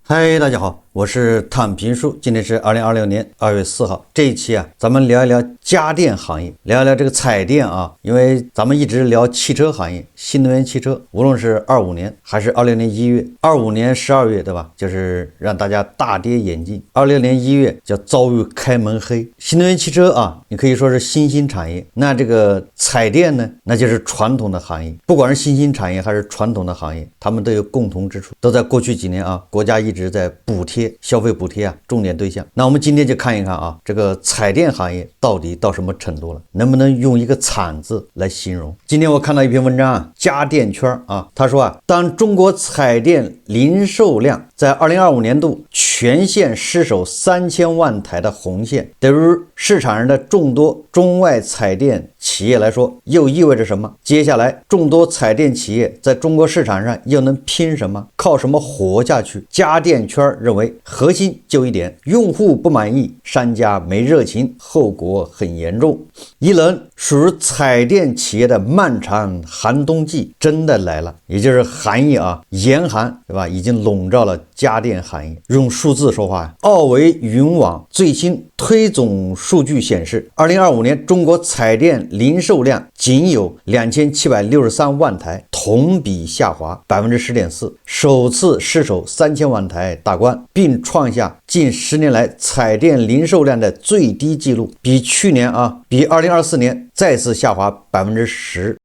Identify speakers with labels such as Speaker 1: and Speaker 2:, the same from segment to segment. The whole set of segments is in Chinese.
Speaker 1: 嗨，大家好，我是躺平叔，今天是2026年2月4号。这一期咱们聊一聊家电行业，聊一聊这个彩电因为咱们一直聊汽车行业，新能源汽车，无论是25年还是26年1月，25年12月，对吧？就是让大家大跌眼镜，26年1月叫遭遇开门黑。新能源汽车你可以说是新兴产业，那这个彩电呢，那就是传统的行业。不管是新兴产业还是传统的行业，他们都有共同之处，都在过去几年国家一直在补贴消费补贴重点对象。那我们今天就看一看这个彩电行业到底到什么程度了，能不能用一个惨字来形容。今天我看到一篇文章家电圈他说当中国彩电零售量在2025年度全线失守3000万台的红线，对于市场上的众多中外彩电企业来说又意味着什么？接下来众多彩电企业在中国市场上又能拼什么？靠什么活下去？家电圈认为核心就一点，用户不满意，商家没热情，后果很严重。一轮属于彩电企业的漫长寒冬季真的来了，也就是寒意严寒，对吧？已经笼罩了家电行业。用数字说话，奥维云网最新推总数据显示，2025年中国彩电零售量仅有2763万台，同比下滑 10.4%， 首次失守3000万台大关，并创下近10年来彩电零售量的最低纪录，比去年比2024年再次下滑 10%。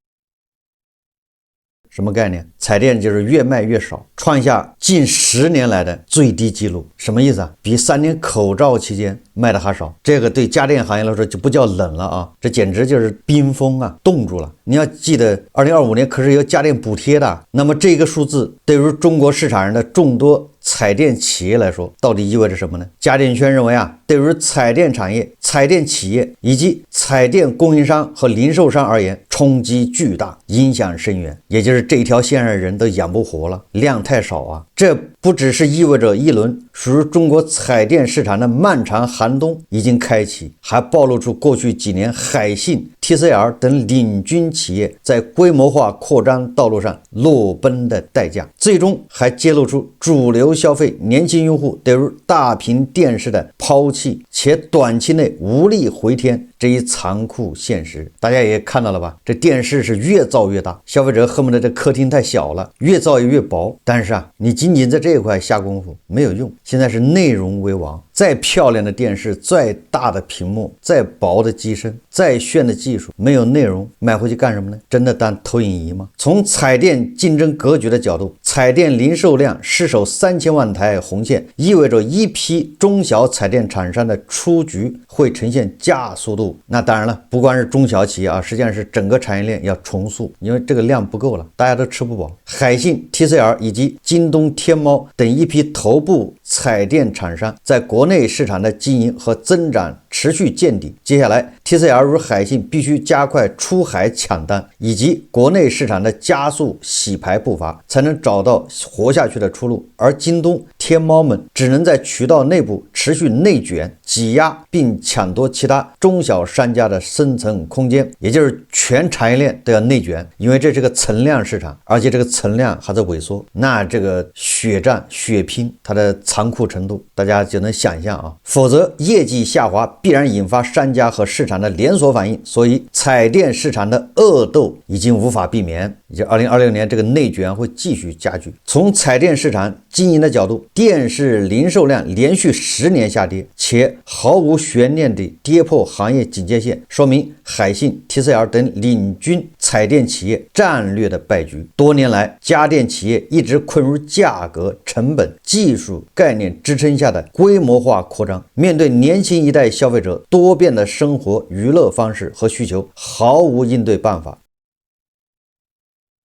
Speaker 1: 什么概念？彩电就是越卖越少，创下近10年来的最低纪录。什么意思比3年口罩期间卖的还少。这个对家电行业来说就不叫冷了这简直就是冰封冻住了。你要记得2025年可是有家电补贴的，那么这个数字对于中国市场上的众多彩电企业来说到底意味着什么呢？家电圈认为对于彩电产业、彩电企业以及彩电供应商和零售商而言，冲击巨大，影响深远。也就是这一条线上人都养不活了，量太少这不只是意味着一轮属于中国彩电市场的漫长寒冬已经开启，还暴露出过去几年海信、TCL 等领军企业在规模化扩张道路上落奔的代价，最终还揭露出主流消费年轻用户对于大屏电视的抛弃，且短期内无力回天这一残酷现实。大家也看到了吧，这电视是越造越大，消费者恨不得这客厅太小了，越造越薄。但是你仅仅在这一块下功夫没有用，现在是内容为王，再漂亮的电视，再大的屏幕，再薄的机身，再炫的技术，没有内容买回去干什么呢？真的当投影仪吗？从彩电竞争格局的角度，彩电零售量失守3000万台红线，意味着一批中小彩电厂商的出局会呈现加速度。那当然了，不光是中小企业实际上是整个产业链要重塑，因为这个量不够了，大家都吃不饱。海信、TCL 以及京东、天猫等一批头部彩电厂商在国内市场的经营和增长持续见底，接下来 TCL 与海信必须加快出海抢单，以及国内市场的加速洗牌步伐，才能找到活下去的出路。而京东、天猫们只能在渠道内部持续内卷、挤压并抢夺其他中小商家的生存空间，也就是全产业链都要内卷，因为这是个存量市场，而且这个存量还在萎缩。那这个血战血拼它的残酷程度大家就能想象否则业绩下滑必然引发商家和市场的连锁反应，所以彩电市场的恶斗已经无法避免，也就2026年这个内卷会继续加剧。从彩电市场经营的角度，电视零售量连续10年下跌，且毫无悬念地跌破行业警戒线，说明海信、TCL 等领军彩电企业战略的败局。多年来，家电企业一直困入价格、成本、技术概念支撑下的规模化扩张，面对年轻一代消费者多变的生活娱乐方式和需求，毫无应对办法。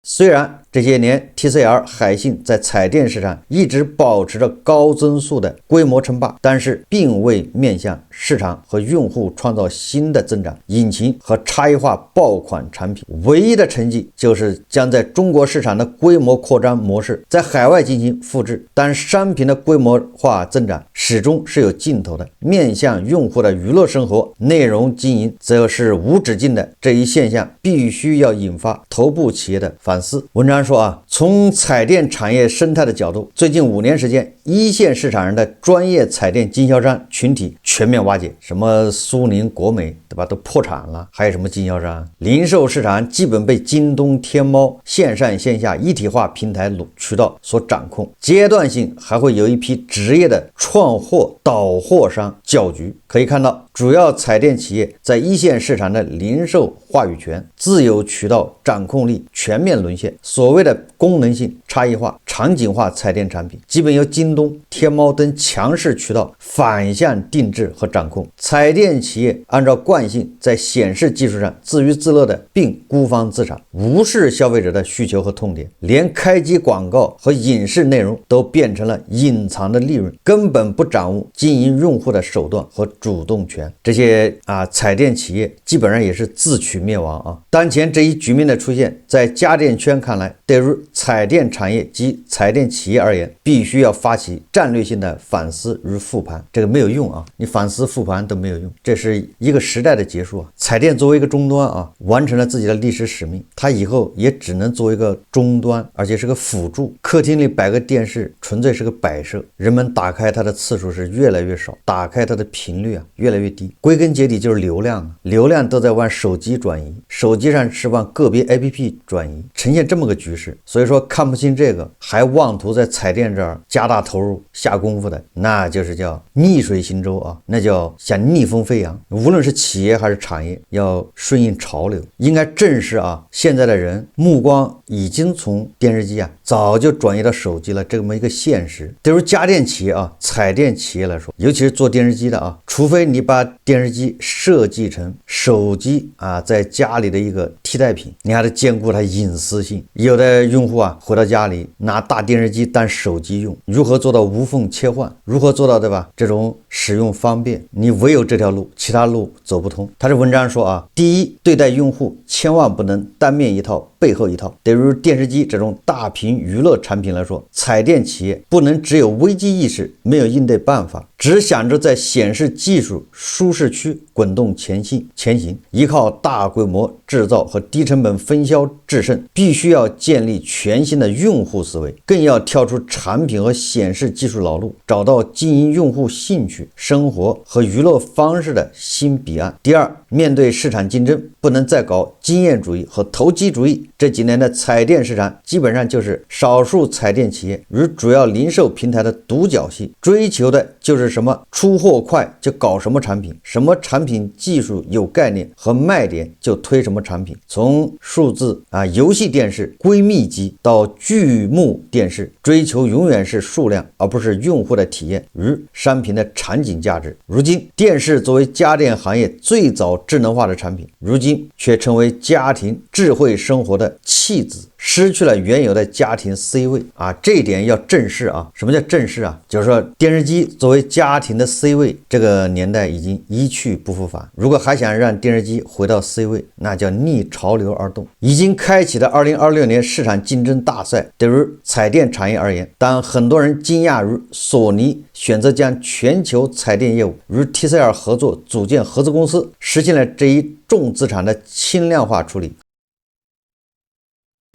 Speaker 1: 虽然这些年 TCL、海信在彩电市场一直保持着高增速的规模称霸，但是并未面向市场和用户创造新的增长引擎和差异化爆款产品。唯一的成绩就是将在中国市场的规模扩张模式在海外进行复制，但商品的规模化增长始终是有尽头的，面向用户的娱乐生活内容经营则是无止境的。这一现象必须要引发头部企业的反思。文章说啊，从彩电产业生态的角度，最近5年时间，一线市场人的专业彩电经销商群体全面瓦解，什么苏宁、国美，对吧，都破产了，还有什么经销商？零售市场基本被京东、天猫线上线下一体化平台渠道所掌控，阶段性还会有一批职业的创货导货商搅局。可以看到，主要彩电企业在一线市场的零售话语权、自有渠道掌控力全面沦陷。所谓的功能性、差异化、场景化彩电产品，基本由京东、天猫等强势渠道反向定制和掌控。彩电企业按照惯性在显示技术上自娱自乐的，并孤芳自赏，无视消费者的需求和痛点，连开机广告和影视内容都变成了隐藏的利润，根本不掌握经营用户的手段和主动权。这些彩电企业基本上也是自取灭亡啊！当前这一局面的出现，在家电圈看来，对于彩电产业及彩电企业而言，必须要发起战略性的反思与复盘。这个没有用啊，你反思复盘都没有用，这是一个时代的结束啊！彩电作为一个终端啊，完成了自己的历史使命，它以后也只能作为一个终端，而且是个辅助。客厅里摆个电视，纯粹是个摆设，人们打开它的次数是越来越少，打开它的频率越来越低。归根结底就是流量流量都在往手机转移，手机上是往个别 APP 转移，呈现这么个局势。所以说看不清这个，还妄图在彩电这儿加大投入下功夫的，那就是叫逆水行舟啊，那叫想逆风飞扬。无论是企业还是产业，要顺应潮流，应该正视现在的人目光已经从电视机早就转移到手机了这么一个现实。对于家电企业彩电企业来说，尤其是做电视机的除非你把电视机设计成手机在家里的一个替代品，你还得兼顾它隐私性。有的用户回到家里拿大电视机当手机用，如何做到无缝切换，如何做到对吧这种使用方便，你唯有这条路，其他路走不通。他这文章说第一，对待用户千万不能单面一套背后一套。对于电视机这种大屏娱乐产品来说，彩电企业不能只有危机意识，没有应对办法，只想着在显示技术舒适区滚动前行，依靠大规模制造和低成本分销制胜。必须要建立全新的用户思维，更要跳出产品和显示技术老路，找到经营用户兴趣、生活和娱乐方式的新彼岸。第二，面对市场竞争，不能再搞经验主义和投机主义。这几年的彩电市场基本上就是少数彩电企业与主要零售平台的独角戏，追求的就是什么出货快就搞什么产品，什么产品技术有概念和卖点就推什么产品。从数字游戏电视、闺蜜机到巨幕电视，追求永远是数量，而不是用户的体验与商品的场景价值。如今，电视作为家电行业最早智能化的产品，如今却成为家庭智慧生活的弃子，失去了原有的家庭 C 位这一点要正视什么叫正视就是说电视机作为家庭的 C 位，这个年代已经一去不复返。如果还想让电视机回到 C 位，那叫逆潮流而动。已经开启的2026年市场竞争大赛，对于彩电产业而言，当很多人惊讶于索尼选择将全球彩电业务与 TCL 合作，组建合资公司，实现了这一重资产的轻量化处理。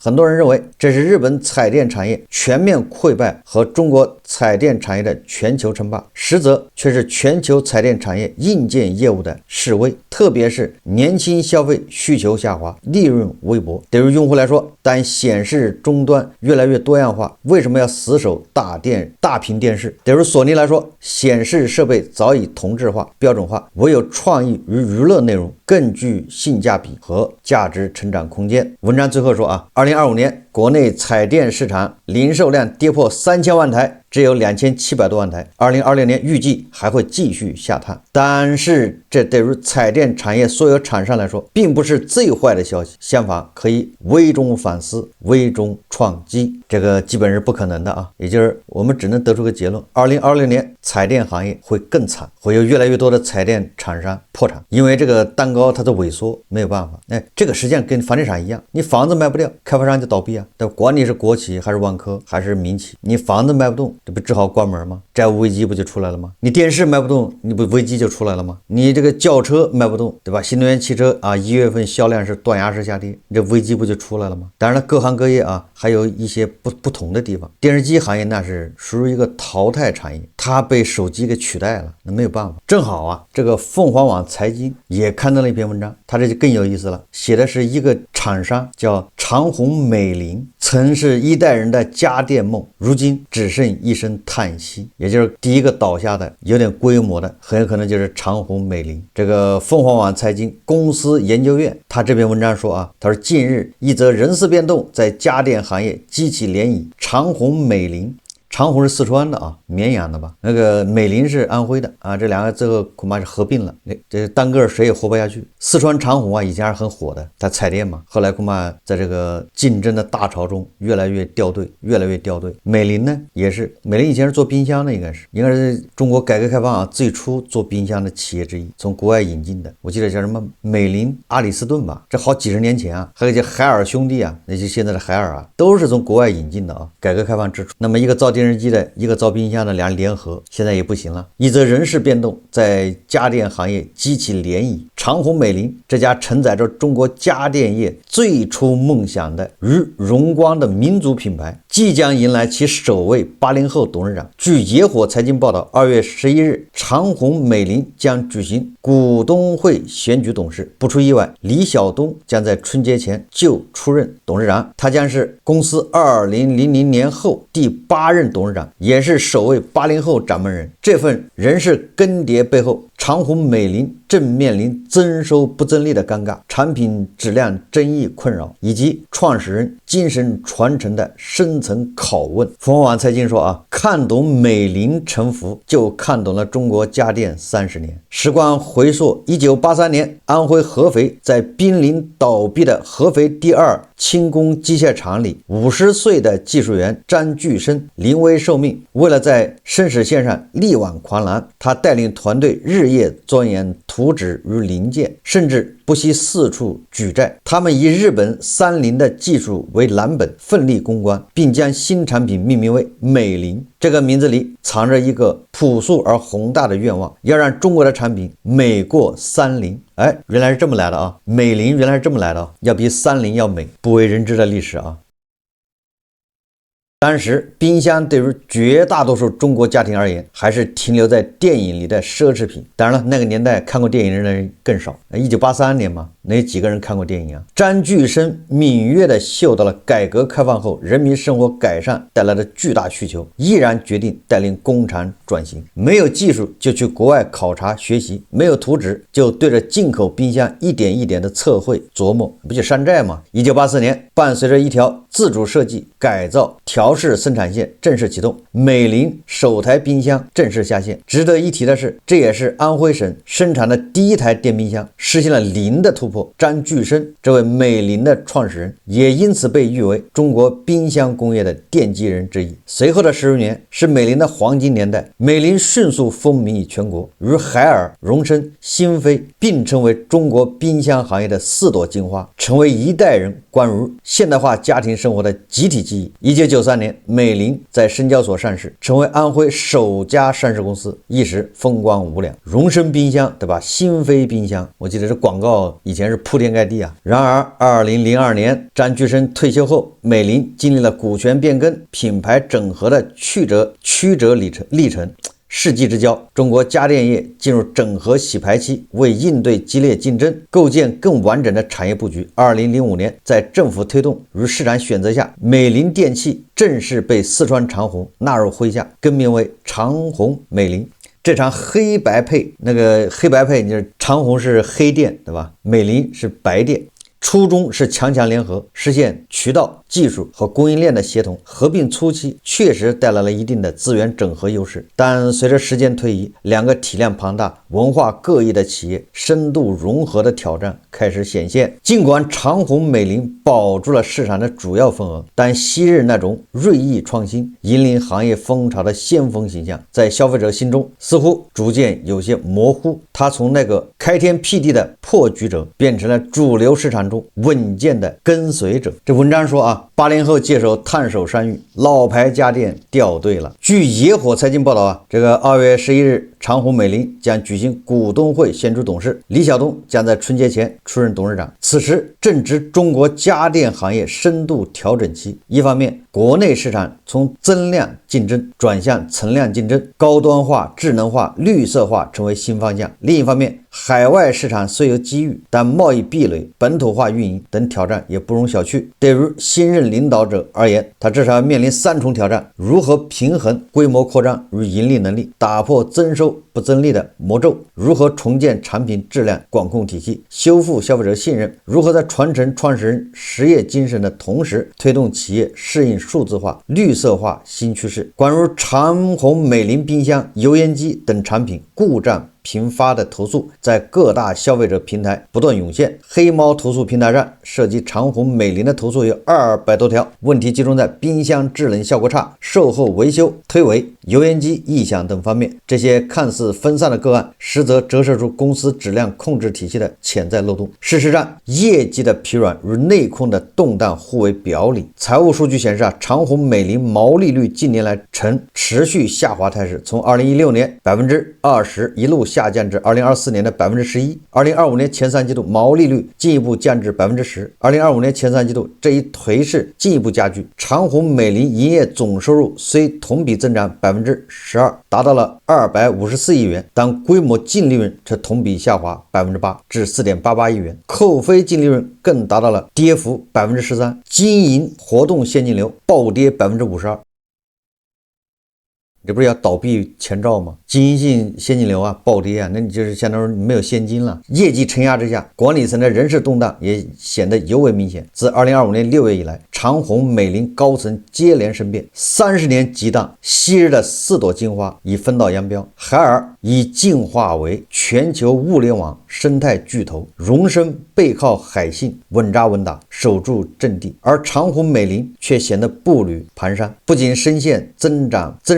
Speaker 1: 很多人认为这是日本彩电产业全面溃败和中国彩电产业的全球称霸，实则却是全球彩电产业硬件业务的式微，特别是年轻消费需求下滑，利润微薄。对于用户来说，当显示终端越来越多样化，为什么要死守大屏电视？对于索尼来说，显示设备早已同质化、标准化，唯有创意与娱乐内容更具性价比和价值成长空间。文章最后说2025年国内彩电市场零售量跌破3000万台，只有2700多万台。2026年预计还会继续下探，但是这对于彩电产业所有厂商来说并不是最坏的消息，相反可以微中反思，微中创机，这个基本是不可能的也就是我们只能得出个结论，2026年彩电行业会更惨，会有越来越多的彩电厂商破产，因为这个蛋糕它的萎缩没有办法。这个实际上跟房地产一样，你房子卖不掉，开发商就倒闭但管你是国企还是万科还是民企，你房子卖不动，这不只好关门吗？债务危机不就出来了吗？你电视卖不动，你不危机就出来了吗？你这个轿车卖不动，对吧？新能源汽车啊，1月份销量是断崖式下跌，这危机不就出来了吗？当然了，各行各业啊，还有一些不同的地方。电视机行业那是属于一个淘汰产业，它被手机给取代了，那没有办法。正好啊，这个凤凰网财经也刊登了一篇文章，它这就更有意思了，写的是一个厂商叫长虹美林，曾是一代人的家电梦，如今只剩一声叹息。也就是第一个倒下的有点规模的，很有可能就是长虹美林。这个凤凰网财经公司研究院，他这篇文章说啊，他说近日一则人事变动在家电行业激起涟漪，长虹美林。长虹是四川的啊，绵阳的吧？那个美林是安徽的啊，这两个最后恐怕是合并了，这单个谁也活不下去。四川长虹啊，以前还是很火的，它彩电嘛，后来恐怕在这个竞争的大潮中越来越掉队。美林呢也是，美林以前是做冰箱的，应该是中国改革开放啊最初做冰箱的企业之一，从国外引进的。我记得叫什么美林阿里斯顿吧，这好几十年前啊，还有叫海尔兄弟啊，那就现在的海尔啊，都是从国外引进的啊。改革开放之初，那么一个造电视机的，一个造冰箱的，两人联合，现在也不行了。一则人事变动在家电行业激起涟漪，长虹美林这家承载着中国家电业最初梦想的与荣光的民族品牌，即将迎来其首位80后董事长。据野火财经报道，2月11日，长虹美林将举行股东会选举董事，不出意外，李晓东将在春节前就出任董事长，他将是公司2000年后第8任董事长，也是首位80后掌门人。这份人事更迭背后，长虹美林正面临增收不增利的尴尬，产品质量争议困扰，以及创始人精神传承的深层拷问。凤凰网财经说啊，看懂美林沉浮，就看懂了中国家电30年。时光回溯1983年，安徽合肥在濒临倒闭的合肥第2轻工机械厂里，50岁的技术员张巨生临危受命，为了在生死线上力挽狂澜，他带领团队日夜钻研图纸与零件，甚至不惜四处举债。他们以日本三菱的技术为蓝本，奋力攻关，并将新产品命名为美林。这个名字里藏着一个朴素而宏大的愿望，要让中国的产品美过三菱。哎，原来是这么来的啊！美林原来是这么来的啊，要比三菱要美，不为人知的历史啊。当时冰箱对于绝大多数中国家庭而言，还是停留在电影里的奢侈品。当然了，那个年代看过电影的人更少。1983年嘛，能有几个人看过电影啊？张巨生敏锐地嗅到了改革开放后人民生活改善带来的巨大需求，毅然决定带领工厂转型。没有技术就去国外考察学习，没有图纸就对着进口冰箱一点一点的测绘琢磨，不就山寨吗？1984年，伴随着一条自主设计、改造、调试生产线正式启动，美林首台冰箱正式下线。值得一提的是，这也是安徽省生产的第一台电冰箱，实现了零的突破。张巨生这位美林的创始人，也因此被誉为中国冰箱工业的奠基人之一。随后的10年是美林的黄金年代，美林迅速风靡于全国，与海尔、荣升、新飞并称为中国冰箱行业的4朵金花，成为一代人关于现代化家庭生活的集体记忆。1993年，美林在深交所上市，成为安徽首家上市公司，一时风光无两。荣升冰箱，对吧？新飞冰箱，我记得这广告以前是铺天盖地啊。然而2002年张巨生退休后，美林经历了股权变更、品牌整合的曲折历程。世纪之交，中国家电业进入整合洗牌期，为应对激烈竞争，构建更完整的产业布局。2005年，在政府推动与市场选择下，美林电器正式被四川长虹纳入麾下，更名为长虹美林。这场黑白配，那个黑白配，你就是长虹是黑电，对吧？美林是白电。初衷是强联合，实现渠道、技术和供应链的协同。合并初期确实带来了一定的资源整合优势，但随着时间推移，两个体量庞大、文化各异的企业深度融合的挑战开始显现。尽管长虹美林保住了市场的主要份额，但昔日那种锐意创新、引领行业风潮的先锋形象，在消费者心中似乎逐渐有些模糊。他从那个开天辟地的破局者，变成了主流市场中中稳健的跟随者。这文章说啊，80后接手探手山芋，老牌家电掉队了。据野火财经报道啊，这个2月11日，长虹美林将举行股东会选出董事，李晓东将在春节前出任董事长。此时正值中国家电行业深度调整期，一方面国内市场从增量竞争转向存量竞争，高端化、智能化、绿色化成为新方向；另一方面，海外市场虽有机遇，但贸易壁垒、本土化运营等挑战也不容小觑。对于新任领导者而言，他至少要面临3重挑战：如何平衡规模扩张与盈利能力，打破增收不增利的魔咒；如何重建产品质量管控体系，修复消费者信任；如何在传承创始人实业精神的同时，推动企业适应数字化、绿色化新趋势。关于长虹美林冰箱、油烟机等产品故障频发的投诉在各大消费者平台不断涌现。黑猫投诉平台上涉及长虹美林的投诉有200多条，问题集中在冰箱制冷效果差、售后维修、推诿、油烟机异响等方面。这些看似分散的个案，实则折射出公司质量控制体系的潜在漏洞。事实上，业绩的疲软与内控的动荡互为表里。财务数据显示啊，长虹美林毛利率近年来呈持续下滑态势，从2016年20%一路下降至2024年的11%， 2025年前3季度毛利率进一步降至10%， 2025年前3季度这一颓势进一步加剧。长虹美林营业总收入虽同比增长12%，达到了254亿元，但规模净利润却同比下滑8%至4.88亿元，扣非净利润更达到了跌幅13%，经营活动现金流暴跌52%。这不是要倒闭前兆吗？经营性现金流啊暴跌啊，那你就是相当于没有现金了。业绩承压之下，管理层的人事动荡也显得尤为明显。自2025年6月以来，长虹美林高层接连生变，30年激荡，昔日的4朵金花已分道扬镳，海尔已进化为全球物联网生态巨头，荣升背靠海信，稳扎稳打，守住阵地，而长虹美林却显得步履蹒跚，不仅深陷增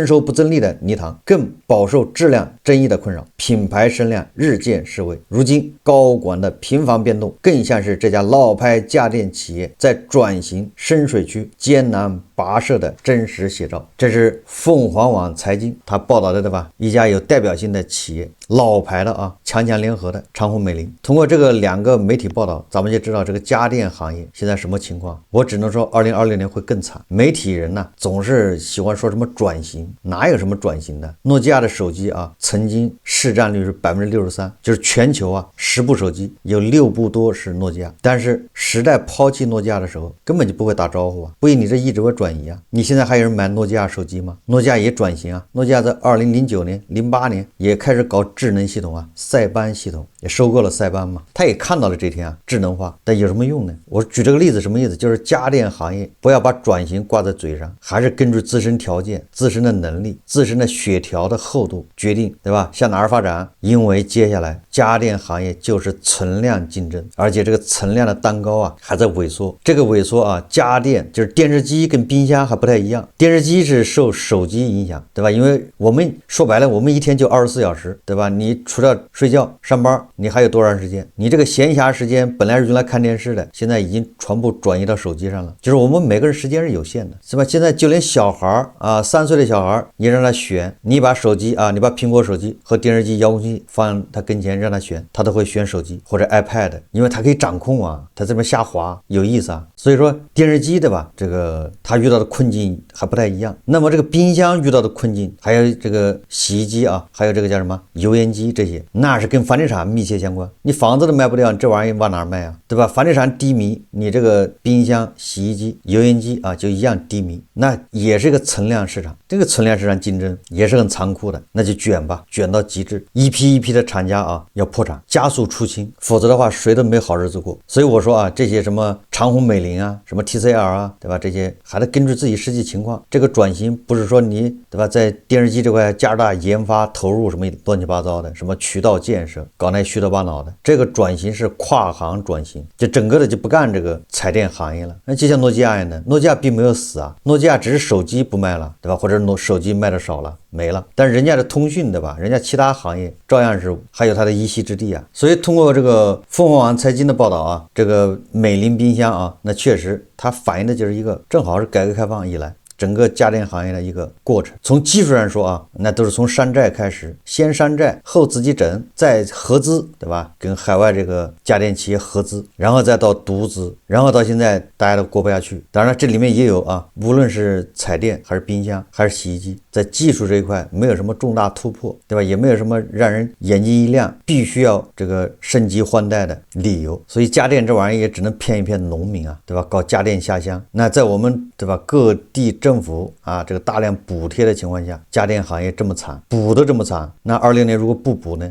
Speaker 1: 收不增利的泥塘，更饱受质量争议的困扰，品牌声量日渐式微。如今高管的频繁变动，更像是这家老牌家电企业在转型深水区艰难跋涉的真实写照。这是凤凰网财经他报道的，对吧？一家有代表性的企业，老牌的啊，强强联合的长虹美林。通过这个2个媒体报道，咱们就知道这个家电行业现在什么情况。我只能说2026年会更惨。媒体人呢总是喜欢说什么转型，哪有什么转型的？诺基亚的手机啊，曾经市占率是63%，就是全球啊10部手机有6部多是诺基亚。但是时代抛弃诺基亚的时候，根本就不会打招呼啊，不以你这一直会转移啊。你现在还有人买诺基亚手机吗？诺基亚也转型啊，诺基亚在2009年、08年也开始搞智能系统啊，塞班系统也收购了塞班嘛，他也看到了这天啊智能化，但有什么用呢？我举这个例子什么意思？就是家电行业不要把转型挂在嘴上，还是根据自身条件、自身的能力、自身的血条的厚度决定，对吧？向哪儿发展？因为接下来家电行业就是存量竞争，而且这个存量的蛋糕啊还在萎缩。这个萎缩啊，家电就是电视机跟冰箱还不太一样，电视机是受手机影响，对吧？因为我们说白了，我们一天就24小时，对吧？你除了睡觉上班，你还有多长时间？你这个闲暇时间本来是用来看电视的，现在已经全部转移到手机上了。就是我们每个人时间是有限的，是吧？现在就连小孩啊，3岁的小孩，你让他选，你把手机啊，你把苹果手机和电视机遥控器放他跟前让他选，他都会选手机或者 iPad， 因为他可以掌控啊，他这边瞎滑有意思啊。所以说电视机对吧，这个他遇到的困境还不太一样。那么这个冰箱遇到的困境，还有这个洗衣机啊，还有这个叫什么油烟机，这些那是跟房地产密切相关。你房子都卖不掉，这玩意儿往哪儿卖啊？对吧？房地产低迷，你这个冰箱、洗衣机、油烟机啊就一样低迷，那也是一个存量市场。这个存量市场竞争也是很残酷的，那就卷吧，卷到极致，一批一批的厂家啊要破产，加速出清，否则的话谁都没好日子过。所以我说啊，这些什么长虹美林啊，什么 TCL 啊，对吧？这些还得根据自己实际情况。这个转型不是说你对吧，在电视机这块加大研发投入什么乱七八糟的，什么渠道建设，搞那虚头巴脑的。这个转型是跨行转型，就整个的就不干这个彩电行业了。那就像诺基亚一样的，诺基亚并没有死啊，诺基亚只是手机不卖了，对吧？或者手机卖的少了。没了，但是人家的通讯，对吧？人家其他行业照样是还有它的一席之地啊。所以通过这个凤凰网财经的报道啊，这个美林冰箱啊，那确实它反映的就是一个正好是改革开放以来整个家电行业的一个过程。从技术上说啊，那都是从山寨开始，先山寨后自己整，再合资，对吧？跟海外这个家电企业合资，然后再到独资，然后到现在大家都过不下去。当然这里面也有啊，无论是彩电还是冰箱还是洗衣机，在技术这一块没有什么重大突破，对吧？也没有什么让人眼睛一亮必须要这个升级换代的理由。所以家电这玩意也只能骗一骗农民啊，对吧？搞家电下乡。那在我们，对吧，各地政府啊这个大量补贴的情况下，家电行业这么惨，补的这么惨，那20年如果不补呢？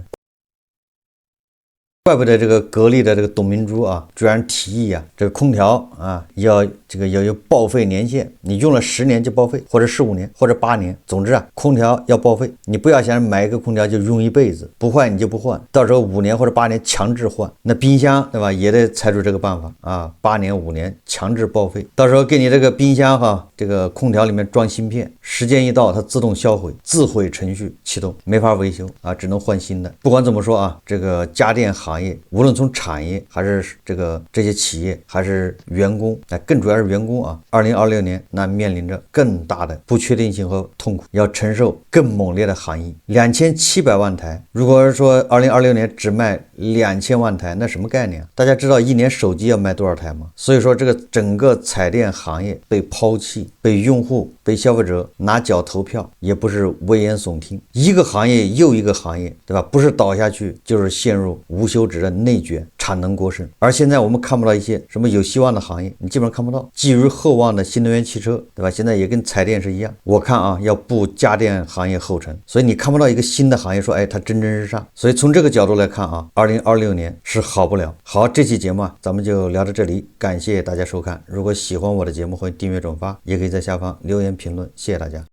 Speaker 1: 怪不得这个格力的这个董明珠啊，居然提议啊，这个空调啊要有报废年限，你用了10年就报废，或者15年，或者8年，总之啊，空调要报废。你不要想买一个空调就用一辈子，不坏你就不换，到时候5年或者8年强制换。那冰箱，对吧，也得采取这个办法啊，8年5年强制报废，到时候给你这个冰箱哈，这个空调里面装芯片，时间一到它自动销毁，自毁程序启动，没法维修啊，只能换新的。不管怎么说啊，这个家电行业无论从产业还是这些企业还是员工，更主要是员工啊，2026年那面临着更大的不确定性和痛苦，要承受更猛烈的行业。2700万台，如果说2026年只卖2000万台，那什么概念？大家知道一年手机要卖多少台吗？所以说这个整个彩电行业被抛弃，被用户被消费者拿脚投票，也不是危言耸听。一个行业又一个行业，对吧？不是倒下去就是陷入无休止的内卷，产能过剩。而现在我们看不到一些什么有希望的行业，你基本上看不到。寄予厚望的新能源汽车，对吧？现在也跟彩电是一样，我看啊要步家电行业后尘，所以你看不到一个新的行业说，哎，它蒸蒸日上。所以从这个角度来看啊，2026年是好不了。好，这期节目啊，咱们就聊到这里，感谢大家收看。如果喜欢我的节目，欢迎订阅转发，也可以在下方留言评论，谢谢大家。